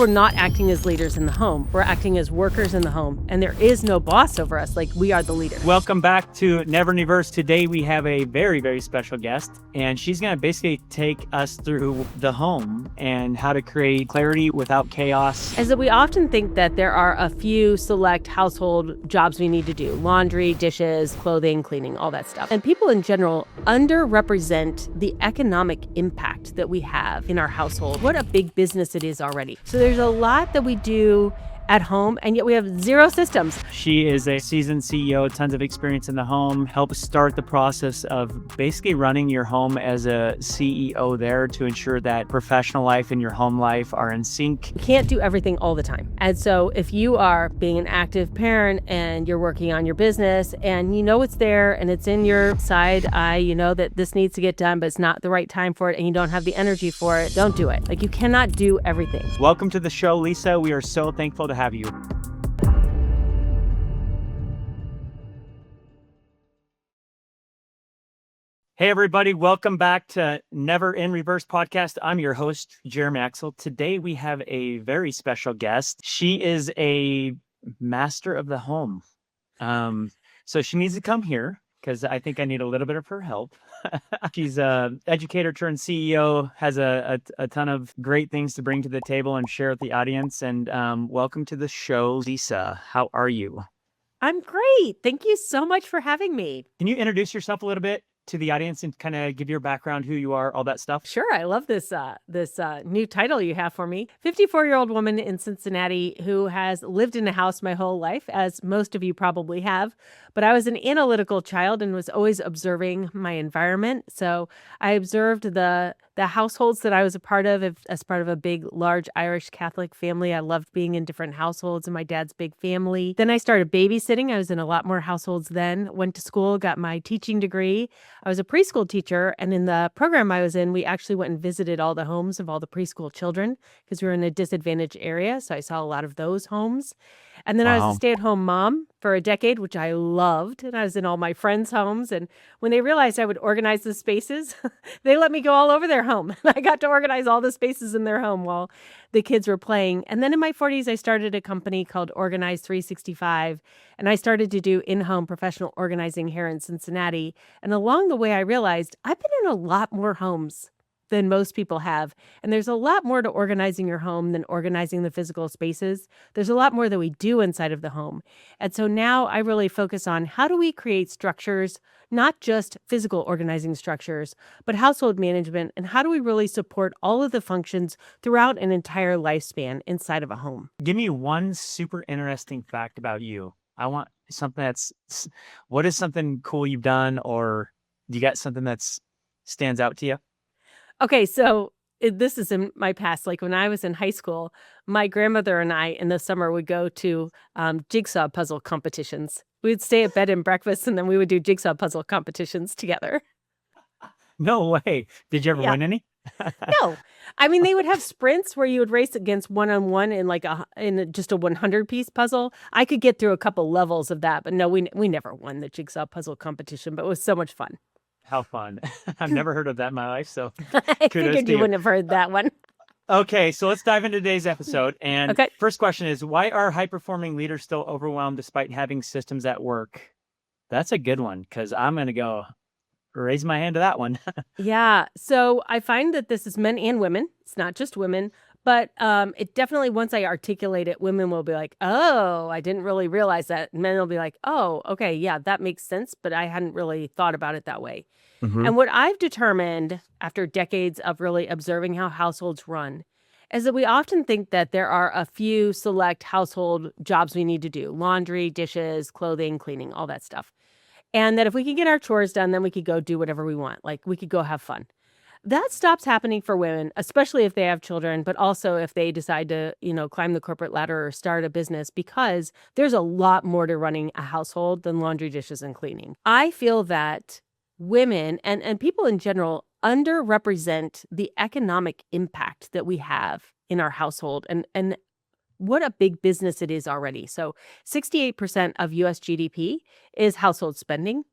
we're not acting as leaders in the home. We're acting as workers in the home, and there is no boss over us. Like, we are the leader. Welcome back to Never in Reverse. Today we have a very, very special guest, and she's going to basically take us through the home and how to create clarity without chaos. As that we often think that there are a few select household jobs we need to do: laundry, dishes, clothing, cleaning, all that stuff. And people in general underrepresent the economic impact that we have in our household. What a big business it is already. So there's a lot that we do at home, and yet we have zero systems. She is a seasoned CEO, tons of experience in the home, helps start the process of basically running your home as a CEO there to ensure that professional life and your home life are in sync. You can't do everything all the time. And so if you are being an active parent and you're working on your business and you know it's there and it's in your side eye, you know that this needs to get done, but it's not the right time for it and you don't have the energy for it, don't do it. Like, you cannot do everything. Welcome to the show, Lisa. We are so thankful to have you. Hey, everybody. Welcome back to Never in Reverse podcast. I'm your host, Jeremy Axel. Today, we have a very special guest. She is a master of the home. So she needs to come here because I think I need a little bit of her help. She's an educator turned CEO, has a ton of great things to bring to the table and share with the audience. And welcome to the show, Lisa. How are you? I'm great. Thank you so much for having me. Can you introduce yourself a little bit to the audience and kind of give your background, who you are, all that stuff? Sure. I love this new title you have for me. 54-year-old woman in Cincinnati who has lived in a house my whole life, as most of you probably have. But I was an analytical child and was always observing my environment. So I observed the households that I was a part of as part of a big, large Irish Catholic family. I loved being in different households in my dad's big family. Then I started babysitting. I was in a lot more households then. Went to school, got my teaching degree. I was a preschool teacher, and in the program I was in, we actually went and visited all the homes of all the preschool children because we were in a disadvantaged area. So I saw a lot of those homes. And then I was a stay-at-home mom for a decade, which I loved. And I was in all my friends' homes. And when they realized I would organize the spaces, they let me go all over their home. And I got to organize all the spaces in their home while the kids were playing. And then in my 40s, I started a company called Organized 365. And I started to do in-home professional organizing here in Cincinnati. And along the way, I realized I've been in a lot more homes than most people have. And there's a lot more to organizing your home than organizing the physical spaces. There's a lot more that we do inside of the home. And so now I really focus on how do we create structures, not just physical organizing structures, but household management, and how do we really support all of the functions throughout an entire lifespan inside of a home. Give me one super interesting fact about you. I want something what is something cool you've done, or do you got something that's stands out to you? Okay, so this is in my past. Like, when I was in high school, my grandmother and I in the summer would go to jigsaw puzzle competitions. We'd stay at bed and breakfast, and then we would do jigsaw puzzle competitions together. No way. Did you ever win any? No. I mean, they would have sprints where you would race against one-on-one in just a 100-piece puzzle. I could get through a couple levels of that, but no, we never won the jigsaw puzzle competition, but it was so much fun. How fun. I've never heard of that in my life, so I figured you wouldn't have heard that one. Okay, so let's dive into today's episode. And First question is, why are high-performing leaders still overwhelmed despite having systems at work? That's a good one, because I'm going to go raise my hand to that one. Yeah, so I find that this is men and women. It's not just women. But it definitely, once I articulate it, women will be like, oh, I didn't really realize that. And men will be like, oh, okay, yeah, that makes sense. But I hadn't really thought about it that way. Mm-hmm. And what I've determined after decades of really observing how households run is that we often think that there are a few select household jobs we need to do: laundry, dishes, clothing, cleaning, all that stuff. And that if we can get our chores done, then we could go do whatever we want. Like, we could go have fun. That stops happening for women, especially if they have children, but also if they decide to, climb the corporate ladder or start a business, because there's a lot more to running a household than laundry, dishes, and cleaning. I feel that women and people in general underrepresent the economic impact that we have in our household and what a big business it is already. So 68% of US GDP is household spending,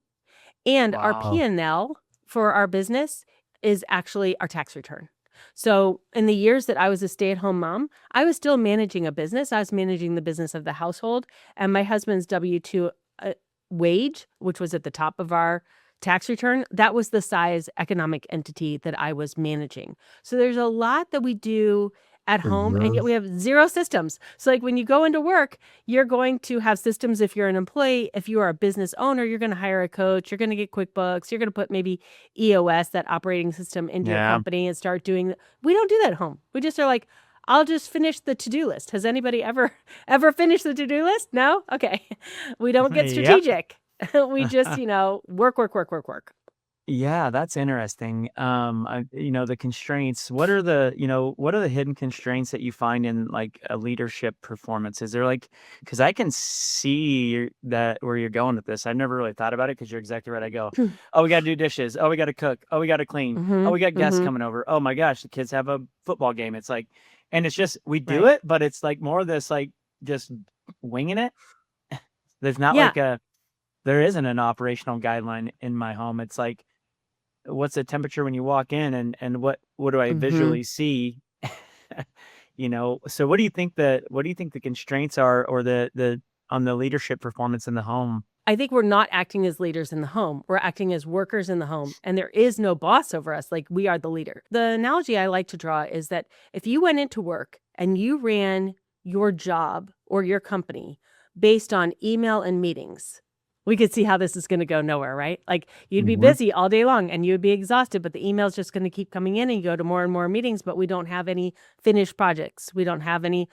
and our P&L for our business is actually our tax return. So in the years that I was a stay-at-home mom, I was still managing a business. I was managing the business of the household, and my husband's W-2 wage, which was at the top of our tax return, that was the size economic entity that I was managing. So there's a lot that we do at home, and yet we have zero systems. So like when you go into work, you're going to have systems if you're an employee. If you are a business owner, you're going to hire a coach, you're going to get QuickBooks, you're going to put maybe EOS, that operating system, into your Yeah. company and start doing. We don't do that at home. We just are like, I'll just finish the to-do list. Has anybody ever finished the to-do list? No? Okay. We don't get Yep. strategic. We just, work. Yeah, that's interesting. The constraints, what are the hidden constraints that you find in like a leadership performance? Is there like, because I can see that where you're going with this. I've never really thought about it because you're exactly right. I go, oh, we got to do dishes. Oh, we got to cook. Oh, we got to clean. Oh, we got guests coming over. Oh my gosh, the kids have a football game. It's like, and it's just, we do Right. it, but it's like more of this, like just winging it. There's not Yeah. there isn't an operational guideline in my home. It's like, what's the temperature when you walk in, and what do I visually see? So what do you think the constraints are, or the on the leadership performance in the home? I think we're not acting as leaders in the home. We're acting as workers in the home, and there is no boss over us. Like, we are the leader. The analogy I like to draw is that if you went into work and you ran your job or your company based on email and meetings, we could see how this is going to go nowhere, right? Like, you'd be busy all day long and you'd be exhausted, but the email's just going to keep coming in, and you go to more and more meetings, but we don't have any finished projects. We don't have any,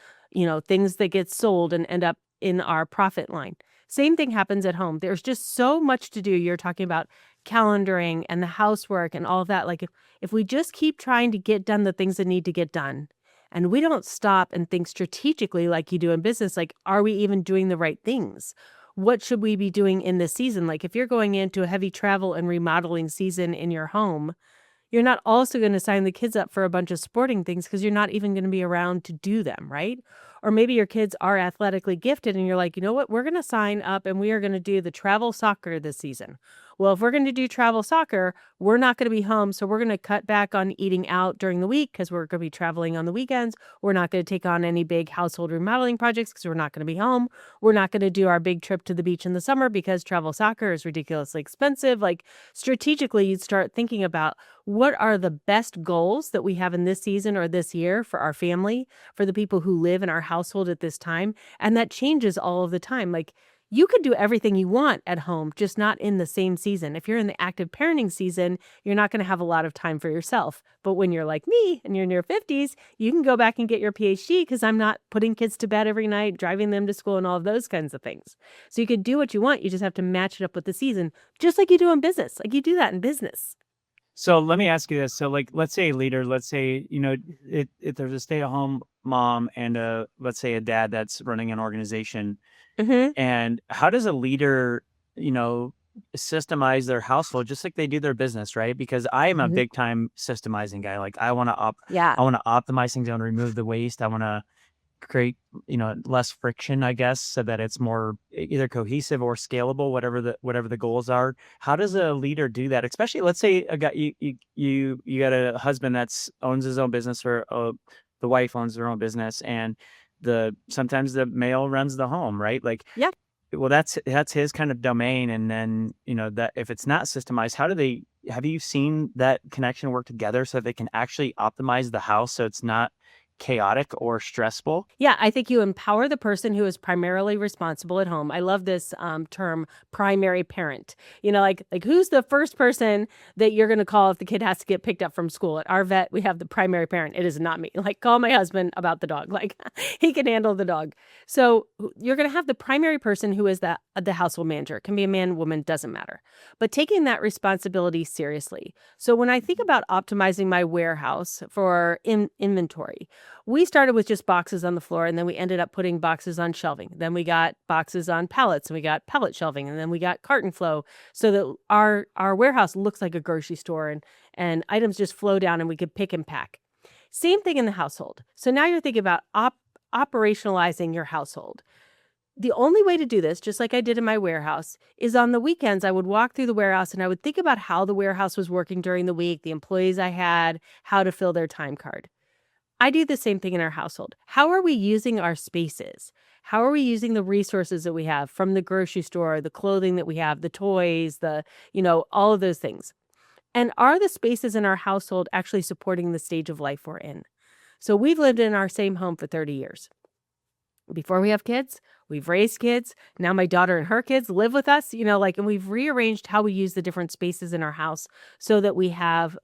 things that get sold and end up in our profit line. Same thing happens at home. There's just so much to do. You're talking about calendaring and the housework and all of that. Like, if we just keep trying to get done the things that need to get done, and we don't stop and think strategically like you do in business, like, are we even doing the right things? What should we be doing in this season? Like, if you're going into a heavy travel and remodeling season in your home, you're not also going to sign the kids up for a bunch of sporting things because you're not even going to be around to do them, right? Or maybe your kids are athletically gifted and you're like, you know what? We're going to sign up and we are going to do the travel soccer this season. Well, if we're going to do travel soccer, we're not going to be home. So we're going to cut back on eating out during the week because we're going to be traveling on the weekends. We're not going to take on any big household remodeling projects because we're not going to be home. We're not going to do our big trip to the beach in the summer because travel soccer is ridiculously expensive. Like, strategically, you'd start thinking about, what are the best goals that we have in this season or this year for our family, for the people who live in our household at this time? And that changes all of the time. Like, you could do everything you want at home, just not in the same season. If you're in the active parenting season, you're not going to have a lot of time for yourself. But when you're like me and you're in your 50s, you can go back and get your PhD because I'm not putting kids to bed every night, driving them to school, and all of those kinds of things. So you could do what you want. You just have to match it up with the season, just like you do in business. Like, you do that in business. So let me ask you this. So like, let's say a leader, let's say, if there's a stay-at-home mom and let's say a dad that's running an organization, and how does a leader, systemize their household just like they do their business, right? Because I am a big time systemizing guy. Like, I want to Yeah. optimize things. I want to remove the waste. I want to create, less friction, I guess, so that it's more either cohesive or scalable, whatever the goals are. How does a leader do that? Especially, let's say a guy, you got a husband that's owns his own business, or the wife owns their own business, and sometimes the male runs the home, right? Like, Yeah. well, that's his kind of domain. And then, that if it's not systemized, have you seen that connection work together so they can actually optimize the house so it's not chaotic or stressful? Yeah, I think you empower the person who is primarily responsible at home. I love this term, primary parent. Like who's the first person that you're going to call if the kid has to get picked up from school? At our vet, we have the primary parent. It is not me. Like, call my husband about the dog. Like, he can handle the dog. So you're going to have the primary person who is the household manager. It can be a man, woman, doesn't matter. But taking that responsibility seriously. So when I think about optimizing my warehouse for inventory, we started with just boxes on the floor, and then we ended up putting boxes on shelving. Then we got boxes on pallets, and we got pallet shelving, and then we got carton flow, so that our warehouse looks like a grocery store, and items just flow down and we could pick and pack. Same thing in the household. So now you're thinking about operationalizing your household. The only way to do this, just like I did in my warehouse, is on the weekends, I would walk through the warehouse and I would think about how the warehouse was working during the week, the employees I had, how to fill their time card. I do the same thing in our household. How are we using our spaces? How are we using the resources that we have from the grocery store, the clothing that we have, the toys, all of those things? And are the spaces in our household actually supporting the stage of life we're in? So we've lived in our same home for 30 years. Before we have kids, we've raised kids. Now my daughter and her kids live with us, and we've rearranged how we use the different spaces in our house so that we have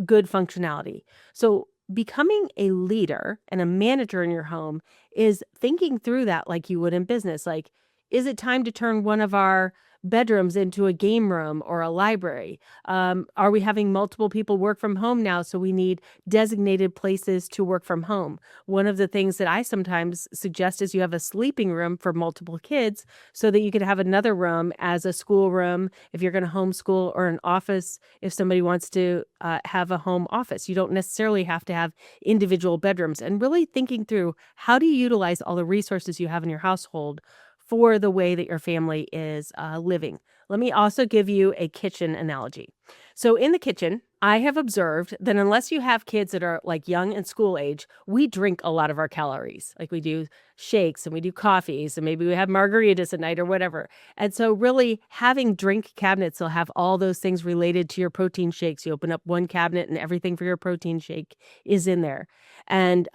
good functionality. So becoming a leader and a manager in your home is thinking through that like you would in business. Like, is it time to turn one of our bedrooms into a game room or a library? Are we having multiple people work from home now? So we need designated places to work from home. One of the things that I sometimes suggest is you have a sleeping room for multiple kids so that you could have another room as a school room if you're going to homeschool, or an office if somebody wants to have a home office. You don't necessarily have to have individual bedrooms. And really thinking through, how do you utilize all the resources you have in your household for the way that your family is living? Let me also give you a kitchen analogy. So in the kitchen, I have observed that unless you have kids that are like young and school age, we drink a lot of our calories. Like, we do shakes and we do coffees and maybe we have margaritas at night or whatever. And so really having drink cabinets will have all those things related to your protein shakes. You open up one cabinet and everything for your protein shake is in there. And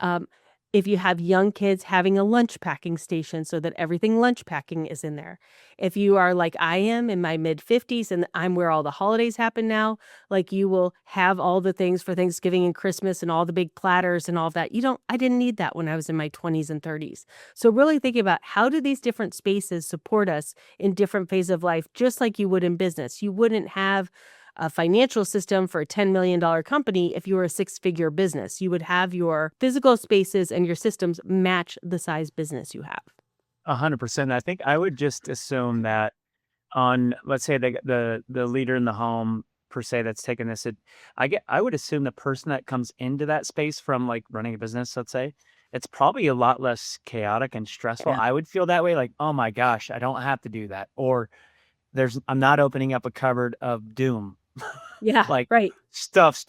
if you have young kids, having a lunch packing station so that everything lunch packing is in there. If you are like I am in my mid 50s and I'm where all the holidays happen now, like, you will have all the things for Thanksgiving and Christmas and all the big platters and all of that. I didn't need that when I was in my 20s and 30s. So really thinking about, how do these different spaces support us in different phases of life, just like you would in business. You wouldn't have a financial system for a $10 million company if you were a six-figure business. You would have your physical spaces and your systems match the size business you have. 100%. I think I would just assume that on, let's say, the leader in the home per se that's taking this, I would assume the person that comes into that space from like running a business, let's say, it's probably a lot less chaotic and stressful. Yeah. I would feel that way, like, oh my gosh, I don't have to do that. Or I'm not opening up a cupboard of doom. Yeah, Like, right. stuff,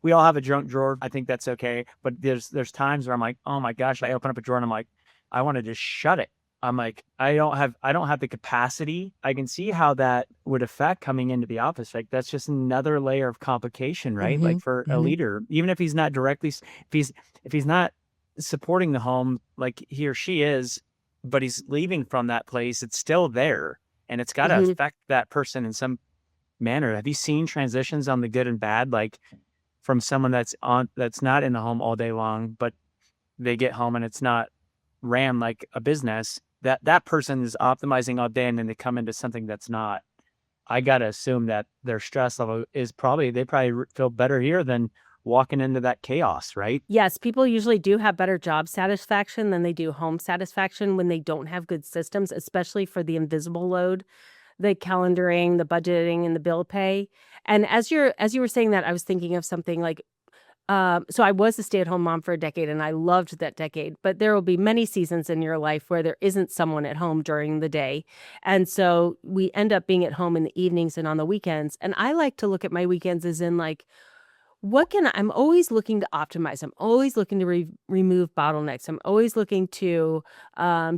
we all have a junk drawer. I think that's okay. But there's times where I'm like, oh my gosh, I open up a drawer and I'm like, I want to just shut it. I'm like, I don't have the capacity. I can see how that would affect coming into the office. Like, that's just another layer of complication, right? Like, for a leader, even if he's not directly, if he's not supporting the home like he or she is, but he's leaving from that place, it's still there. And it's got to affect that person in some manner. Have you seen transitions on the good and bad, like from someone that's not in the home all day long, but they get home and it's not ran like a business, that person is optimizing all day and then they come into something that's not? I got to assume that their stress level is they probably feel better here than walking into that chaos, right? Yes, people usually do have better job satisfaction than they do home satisfaction when they don't have good systems, especially for the invisible load, the calendaring, the budgeting, and the bill pay. And as you were saying that, I was thinking of something like, so I was a stay-at-home mom for a decade, and I loved that decade. But there will be many seasons in your life where there isn't someone at home during the day, and so we end up being at home in the evenings and on the weekends. And I like to look at my weekends as in like, I'm always looking to optimize. I'm always looking to remove bottlenecks. I'm always looking to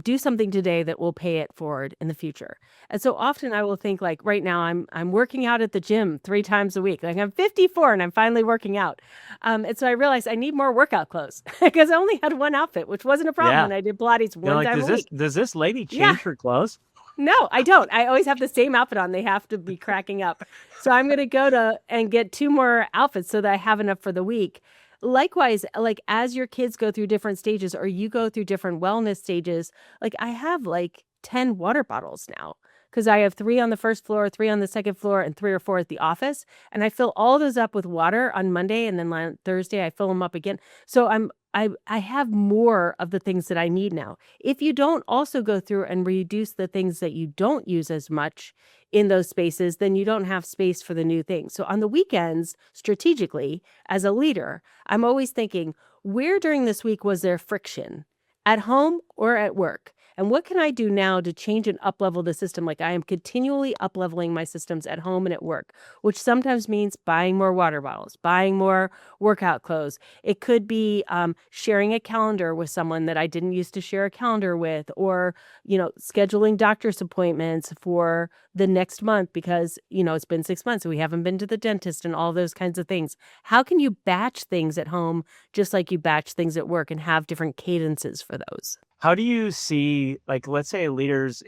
do something today that will pay it forward in the future. And so often I will think, like, right now I'm working out at the gym 3 times a week. Like, I'm 54 and I'm finally working out. And so I realized I need more workout clothes because I only had one outfit, which wasn't a problem Yeah. when I did Pilates You're one like, time a week. does this lady Yeah. change her clothes? No, I don't. I always have the same outfit on. They have to be cracking up. So I'm going to go and get 2 more outfits so that I have enough for the week. Likewise, like, as your kids go through different stages or you go through different wellness stages, like, I have like 10 water bottles now because I have 3 on the first floor, 3 on the second floor, and 3 or 4 at the office. And I fill all those up with water on Monday, and then on Thursday I fill them up again. So I have more of the things that I need now. If you don't also go through and reduce the things that you don't use as much in those spaces, then you don't have space for the new things. So on the weekends, strategically, as a leader, I'm always thinking, where during this week was there friction? at home or at work. And what can I do now to change and up level the system? Like I am continually up leveling my systems at home and at work, which sometimes means buying more water bottles, buying more workout clothes. It could be sharing a calendar with someone that I didn't used to share a calendar with, or, scheduling doctor's appointments for the next month because, it's been 6 months and we haven't been to the dentist and all those kinds of things. How can you batch things at home just like you batch things at work and have different cadences for those? How do you see, like, let's say leaders,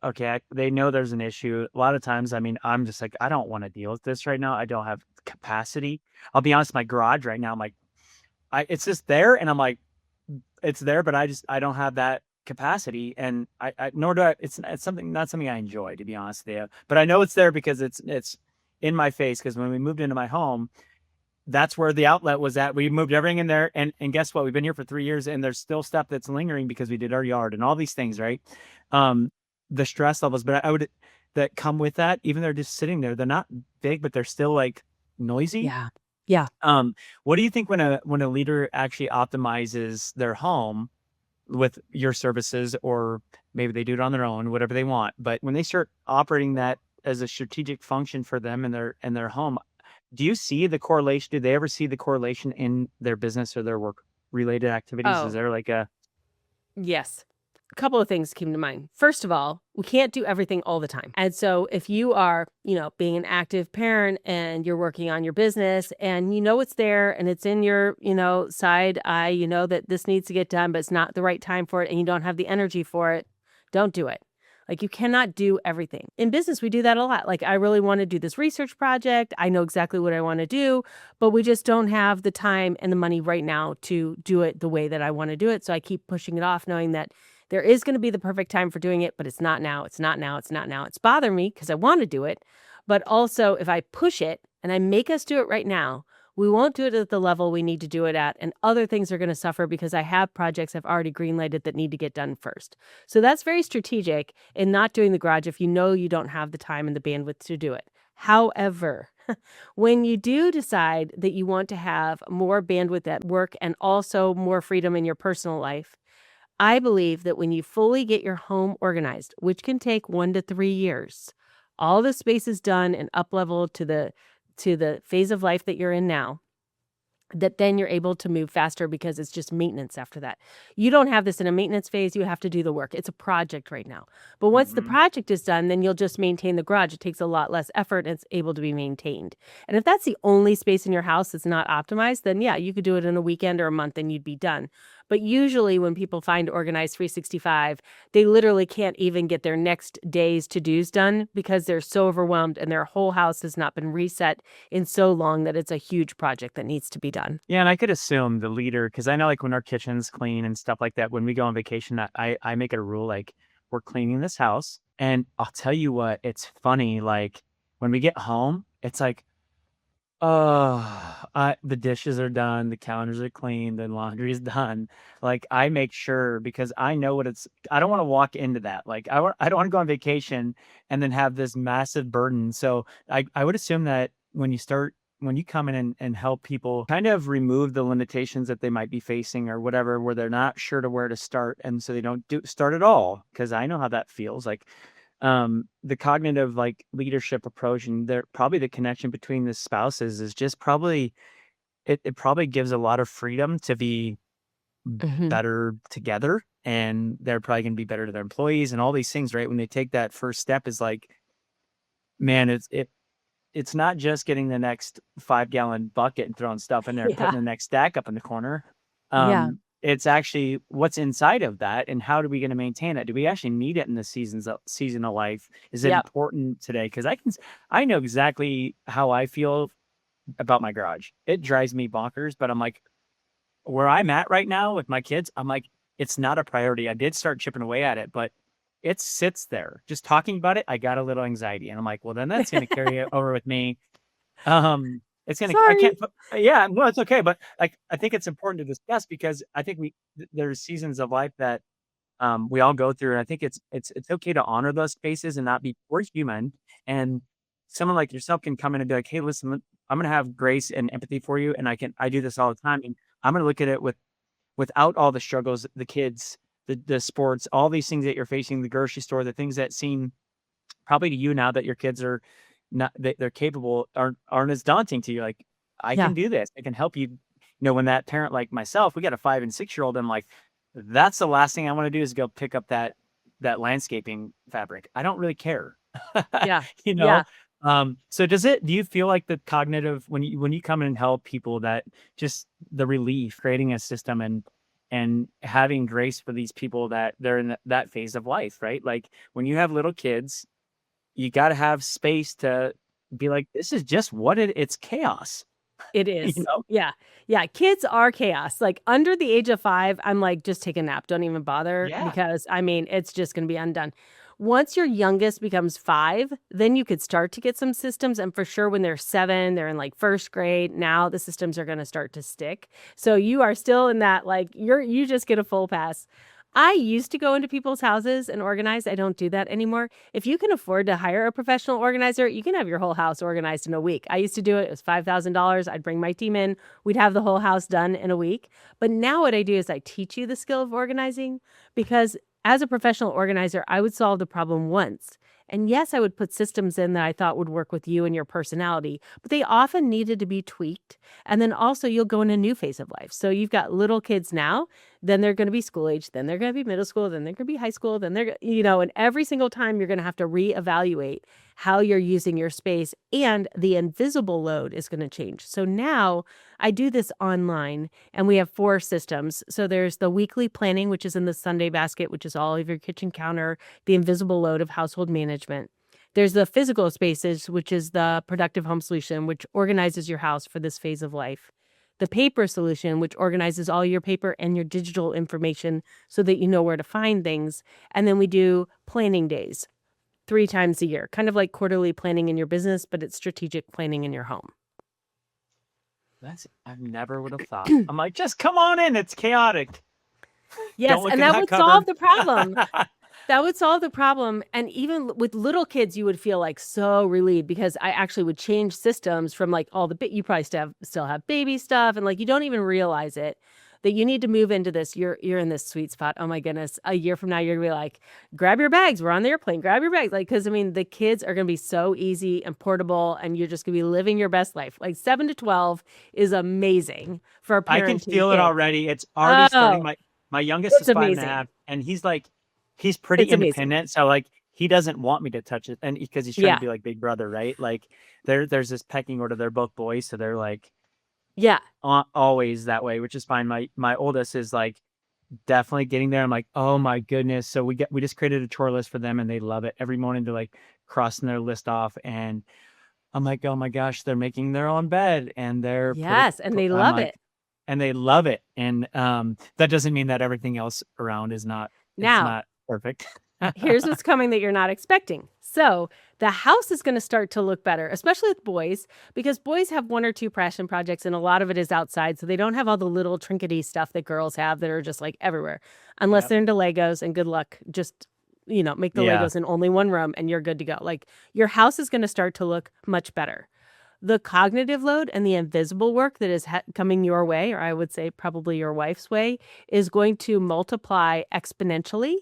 okay, they know there's an issue. A lot of times, I mean, I'm just like, I don't want to deal with this right now. I don't have capacity. I'll be honest, my garage right now, I'm like, it's just there, and I'm like, it's there, but I don't have that capacity, and nor do I. It's not something I enjoy, to be honest with you. But I know it's there because it's in my face. Because when we moved into my home, that's where the outlet was at. We moved everything in there, and guess what? We've been here for 3 years, and there's still stuff that's lingering because we did our yard and all these things, right? The stress levels, but that come with that, even they're just sitting there. They're not big, but they're still like noisy. Yeah. Yeah. What do you think when a leader actually optimizes their home with your services, or maybe they do it on their own, whatever they want, but when they start operating that as a strategic function for them and their home, do you see the correlation? Do they ever see the correlation in their business or their work related activities? Is Oh, there like a yes. A couple of things came to mind. First of all, we can't do everything all the time. And so if you are, being an active parent and you're working on your business and it's there and it's in your, side eye, that this needs to get done, but it's not the right time for it and you don't have the energy for it, don't do it. Like you cannot do everything. In business, we do that a lot. Like I really want to do this research project. I know exactly what I want to do, but we just don't have the time and the money right now to do it the way that I want to do it. So I keep pushing it off knowing that there is going to be the perfect time for doing it, but it's not now. It's not now. It's not now. It's bothering me because I want to do it. But also if I push it and I make us do it right now, we won't do it at the level we need to do it at. And other things are going to suffer because I have projects I've already greenlighted that need to get done first. So that's very strategic in not doing the garage if you know you don't have the time and the bandwidth to do it. However, when you do decide that you want to have more bandwidth at work and also more freedom in your personal life, I believe that when you fully get your home organized, which can take 1 to 3 years, all the space is done and up leveled to the phase of life that you're in now, that then you're able to move faster because it's just maintenance after that. You don't have this in a maintenance phase. You have to do the work. It's a project right now. But once the project is done, then you'll just maintain the garage. It takes a lot less effort and it's able to be maintained. And if that's the only space in your house that's not optimized, then yeah, you could do it in a weekend or a month and you'd be done. But usually when people find Organized 365, they literally can't even get their next day's to-dos done because they're so overwhelmed and their whole house has not been reset in so long that it's a huge project that needs to be done. Yeah, and I could assume the leader, because I know like when our kitchen's clean and stuff like that, when we go on vacation, I make it a rule, like we're cleaning this house. And I'll tell you what, it's funny, like when we get home, it's like, oh, the dishes are done, the counters are clean, the laundry is done. Like I make sure because I know what I don't want to walk into that. Like I don't want to go on vacation and then have this massive burden. So I would assume that when you come in and help people kind of remove the limitations that they might be facing or whatever, where they're not sure to where to start. And so they don't start at all. Cause I know how that feels like, the cognitive like leadership approach and probably the connection between the spouses is just probably, it probably gives a lot of freedom to be Mhm. better together. And they're probably going to be better to their employees and all these things, right? When they take that first step is like, man, it's not just getting the next 5-gallon bucket and throwing stuff in there and putting Yeah. the next stack up in the corner. Yeah. It's actually what's inside of that and how are we going to maintain it? Do we actually need it in the season of life? Is it Yep. important today? Because I know exactly how I feel about my garage. It drives me bonkers, but I'm like, where I'm at right now with my kids, I'm like, it's not a priority. I did start chipping away at it, but it sits there. Just talking about it, I got a little anxiety. And I'm like, well, then that's going to carry it over with me. It's going to, I Sorry. can't, yeah, well, it's okay. But like, I think it's important to discuss because I think there's seasons of life that we all go through. And I think it's okay to honor those spaces and not be, we're human. And someone like yourself can come in and be like, hey, listen, I'm going to have grace and empathy for you. And I do this all the time. And I'm going to look at it with without all the struggles, the kids, the sports, all these things that you're facing, the grocery store, the things that seem probably to you now that your kids are not, they're capable, aren't as daunting to you. Like, I Yeah, can do this. I can help you. When that parent like myself, we got a 5 and 6 year old, I'm like, that's the last thing I want to do is go pick up that landscaping fabric. I don't really care. yeah, you know? yeah. So do you feel like the cognitive, when you come in and help people, that just the relief, creating a system and having grace for these people that they're in that phase of life, right? Like when you have little kids, you got to have space to be like, this is just it's chaos, It you is. know? Yeah. Yeah. Kids are chaos. Like under the age of 5, I'm like, just take a nap. Don't even bother Yeah. because I mean, it's just going to be undone. Once your youngest becomes 5, then you could start to get some systems. And for sure, when they're 7, they're in like first grade. Now the systems are going to start to stick. So you are still in that, like, you just get a full pass. I used to go into people's houses and organize. I don't do that anymore. If you can afford to hire a professional organizer, you can have your whole house organized in a week. I used to do it. It was $5,000. I'd bring my team in. We'd have the whole house done in a week. But now what I do is I teach you the skill of organizing because as a professional organizer, I would solve the problem once. And yes, I would put systems in that I thought would work with you and your personality, but they often needed to be tweaked. And then also you'll go in a new phase of life. So you've got little kids now, then they're going to be school age, then they're going to be middle school, then they're going to be high school, then they're, and every single time you're going to have to reevaluate how you're using your space, and the invisible load is going to change. So now I do this online and we have 4 systems. So there's the weekly planning, which is in the Sunday basket, which is all of your kitchen counter, the invisible load of household management. There's the physical spaces, which is the productive home solution, which organizes your house for this phase of life. The paper solution, which organizes all your paper and your digital information so that you know where to find things. And then we do planning days 3 times a year, kind of like quarterly planning in your business, but it's strategic planning in your home. I never would have thought. I'm like, just come on in. It's chaotic. Yes, Don't look and in that that would solve cupboard. the problem. That would solve the problem. And even with little kids, you would feel like so relieved because I actually would change systems from like all the you probably still have baby stuff, and like you don't even realize it that you need to move into this. You're in this sweet spot. Oh my goodness. A year from now, you're gonna be like, grab your bags. We're on the airplane. Grab your bags. Like, because I mean, the kids are gonna be so easy and portable, and you're just gonna be living your best life. Like 7 to 12 is amazing for I can parenting feel it kids. already. It's already starting. Oh, My youngest it's is 5 and a amazing. half, and he's pretty It's amazing. independent. So like he doesn't want me to touch it, and because he's trying to Yeah. be like big brother, right? Like there's this pecking order. They're both boys, so they're like Yeah. always that way, which is fine. My oldest is like definitely getting there. I'm like, oh my goodness. So we just created a chore list for them, and they love it. Every morning they're like crossing their list off, and I'm like, oh my gosh, they're making their own bed, and Yes. And they I'm love like, it. and they love it. And that doesn't mean that everything else around it's Now, not perfect. here's what's coming that you're not expecting. So the house is going to start to look better, especially with boys, because boys have 1 or 2 passion projects and a lot of it is outside. So they don't have all the little trinkety stuff that girls have that are just like everywhere, unless Yep. they're into Legos, and good luck. Just, make the Yeah. Legos in only one room and you're good to go. Like your house is going to start to look much better. The cognitive load and the invisible work that is coming your way, or I would say probably your wife's way, is going to multiply exponentially.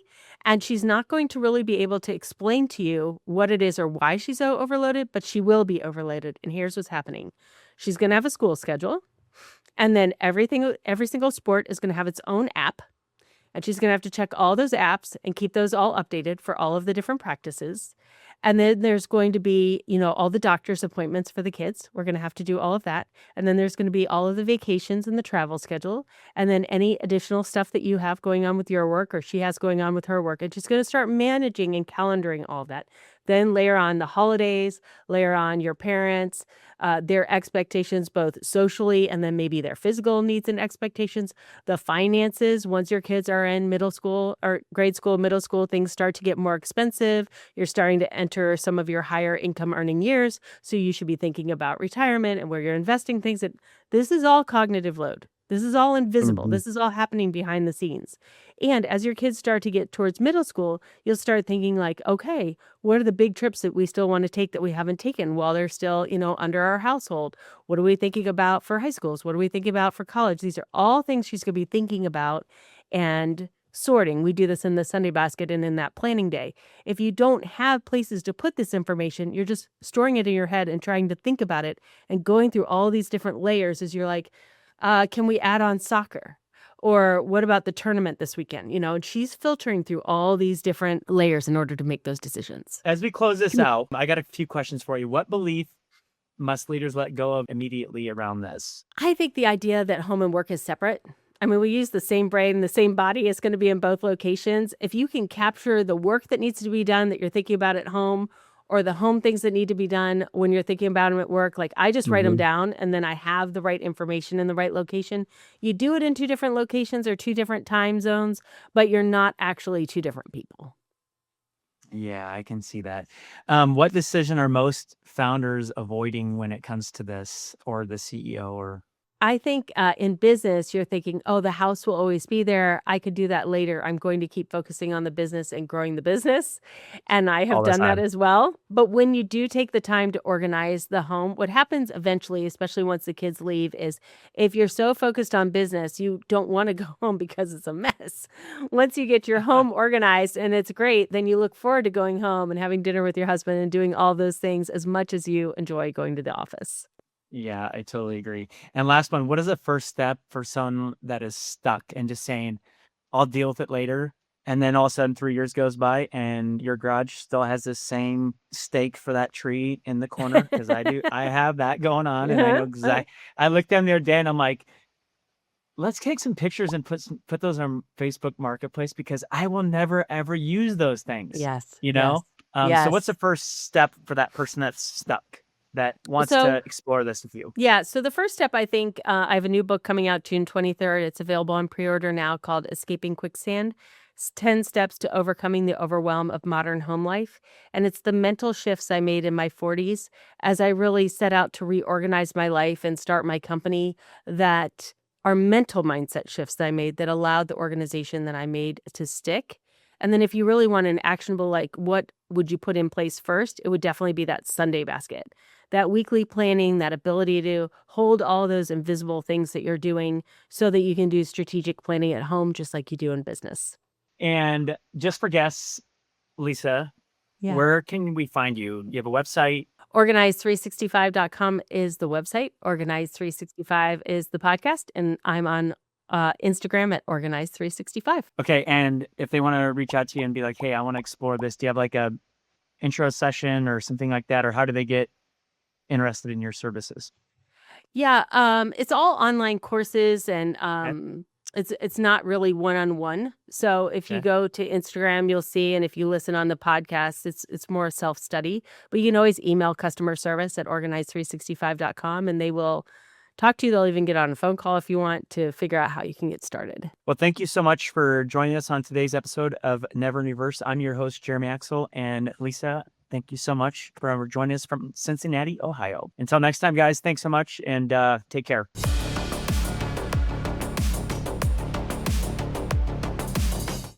And she's not going to really be able to explain to you what it is or why she's so overloaded, but she will be overloaded. And here's what's happening. She's going to have a school schedule. And then every single sport is going to have its own app. And she's going to have to check all those apps and keep those all updated for all of the different practices. And then there's going to be, all the doctor's appointments for the kids. We're going to have to do all of that. And then there's going to be all of the vacations and the travel schedule. And then any additional stuff that you have going on with your work or she has going on with her work. And she's going to start managing and calendaring all of that. Then layer on the holidays, layer on your parents, their expectations, both socially and then maybe their physical needs and expectations, the finances. Once your kids are in middle school or grade school, middle school, things start to get more expensive. You're starting to enter some of your higher income earning years. So you should be thinking about retirement and where you're investing things. This is all cognitive load. This is all invisible. Mhm. This is all happening behind the scenes. And as your kids start to get towards middle school, you'll start thinking like, okay, what are the big trips that we still want to take that we haven't taken while they're still, under our household? What are we thinking about for high schools? What are we thinking about for college? These are all things she's going to be thinking about and sorting. We do this in the Sunday basket and in that planning day. If you don't have places to put this information, you're just storing it in your head and trying to think about it and going through all these different layers as you're like, can we add on soccer? Or what about the tournament this weekend? And she's filtering through all these different layers in order to make those decisions. As we close this out, I got a few questions for you. What belief must leaders let go of immediately around this? I think the idea that home and work is separate. I mean, we use the same brain, the same body. It's going to be in both locations. If you can capture the work that needs to be done that you're thinking about at home, or the home things that need to be done when you're thinking about them at work, like I just write them down and then I have the right information in the right location. You do it in 2 different locations or 2 different time zones, but you're not actually 2 different people. Yeah, I can see that. What decision are most founders avoiding when it comes to this, or the CEO? Or I think in business, you're thinking, oh, the house will always be there. I could do that later. I'm going to keep focusing on the business and growing the business. And I have all the done that time. as well. But when you do take the time to organize the home, what happens eventually, especially once the kids leave, is if you're so focused on business, you don't want to go home because it's a mess. Once you get your home organized and it's great, then you look forward to going home and having dinner with your husband and doing all those things as much as you enjoy going to the office. Yeah, I totally agree. And last one, what is the first step for someone that is stuck and just saying, I'll deal with it later? And then all of a sudden 3 years goes by and your garage still has the same stake for that tree in the corner, because I have that going on, and I know exactly. I looked down the other day and I'm like, let's take some pictures and put those on Facebook Marketplace, because I will never ever use those things. Yes. So what's Yes. the first step for that person that's stuck, that wants So- to explore this with you? Yeah. So the first step, I think, I have a new book coming out June 23rd. It's available on pre-order now, called Escaping Quicksand. It's 10 Steps to Overcoming the Overwhelm of Modern Home Life. And it's the mental shifts I made in my 40s as I really set out to reorganize my life and start my company, that are mental mindset shifts that I made that allowed the organization that I made to stick. And then if you really want an actionable, like, what would you put in place first? It would definitely be that Sunday basket, that weekly planning, that ability to hold all those invisible things that you're doing so that you can do strategic planning at home, just like you do in business. And just for guests, Lisa, Yeah. where can we find you? You have a website? Organized365.com is the website. Organized365 is the podcast. And I'm on Instagram at Organized365. Okay. And if they want to reach out to you and be like, hey, I want to explore this, do you have like a intro session or something like that? Or how do they get interested in your services? Yeah, it's all online courses, and it's not really one-on-one. So if you Okay. go to Instagram, you'll see, and if you listen on the podcast, it's more self-study. But you can always email customer service at organized365.com, and they will talk to you. They'll even get on a phone call if you want to figure out how you can get started. Well, thank you so much for joining us on today's episode of Never in Reverse. I'm your host, Jeremy Axel, and Lisa, thank you so much for joining us from Cincinnati, Ohio. Until next time, guys, thanks so much, and take care.